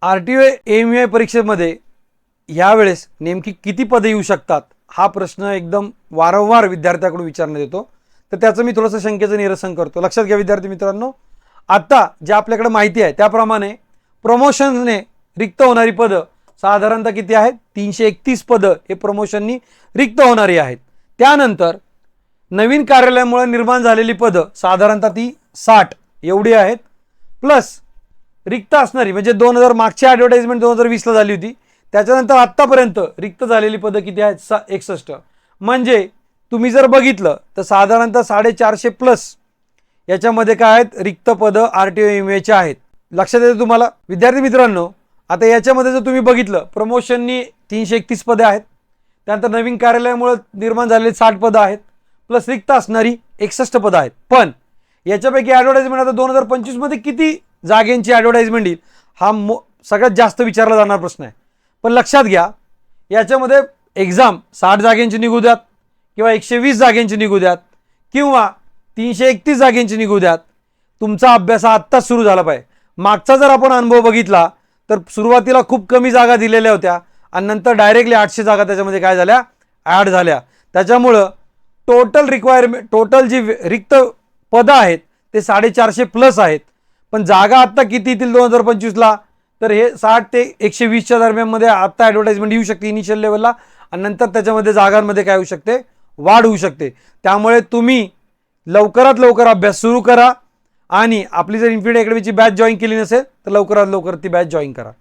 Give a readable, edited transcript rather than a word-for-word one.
RTO AMUI परीक्षेमध्ये यावेळेस नेमकी किती पदे येऊ शकतात हा प्रश्न एकदम वारंवार विद्यार्थ्याकडून विचारण्यात येतो. तर त्याचं मी थोडंसं शंकेचं निरसन करतो. लक्षात घ्या विद्यार्थी मित्रांनो, आता जे आपल्याकडे माहिती आहे त्याप्रमाणे प्रमोशनने रिक्त होणारी पदं साधारणतः किती आहेत? 331 पदं हे प्रमोशननी रिक्त होणारी आहेत. त्यानंतर नवीन कार्यालयामुळे निर्माण झालेली पदं साधारणतः ती 60 एवढी आहेत. प्लस रिक्त असणारी म्हणजे मागची ॲडव्हर्टाइजमेंट 2020ला झाली होती, त्याच्यानंतर आत्तापर्यंत रिक्त झालेली पदं किती आहेत? 61. म्हणजे तुम्ही जर बघितलं तर साधारणतः 450 प्लस याच्यामध्ये काय आहेत? रिक्त पदं RTO AMUI आहेत. लक्षात येतं तुम्हाला विद्यार्थी मित्रांनो? आता याच्यामध्ये जर तुम्ही बघितलं प्रमोशननी 331 पदे आहेत, त्यानंतर नवीन कार्यालयामुळे निर्माण झालेली 60 पदं आहेत, प्लस रिक्त असणारी 61 पदं आहेत. पण याच्यापैकी ॲडव्हर्टाइजमेंट आता 2025 मध्ये किती जागेंची ॲडव्हर्टाइजमेंट येईल हा सगळ्यात जास्त विचारला जाणारा प्रश्न आहे. पण लक्षात घ्या याच्यामध्ये एक्झाम 60 जागेंची निघू द्यात किंवा 120 जागेंची निघू द्यात किंवा 331 जागेंची निघू द्यात, तुमचा अभ्यास आत्ताच सुरू झाला पाहिजे. मागचा जर आपण अनुभव बघितला तर सुरुवातीला खूप कमी जागा दिलेल्या होत्या आणि नंतर डायरेक्टली 800 जागा त्याच्यामध्ये काय झाल्या? ॲड झाल्या. त्याच्यामुळं टोटल जी रिक्त पदं आहेत ते 450 प्लस आहेत. पण जागा आत्ता किती येतील 2025ला? तर हे 60 ते 120च्या दरम्यानमध्ये आत्ता ॲडव्हर्टाइजमेंट येऊ शकते इनिशियल लेवलला आणि नंतर त्याच्यामध्ये जागांमध्ये काय होऊ शकते? वाढ होऊ शकते. त्यामुळे तुम्ही लवकरात लवकर अभ्यास सुरू करा आणि आपली जर इन्फिनिटी अकॅडमीची बॅच जॉईन केली नसेल तर लवकरात लवकर ती बॅच जॉईन करा.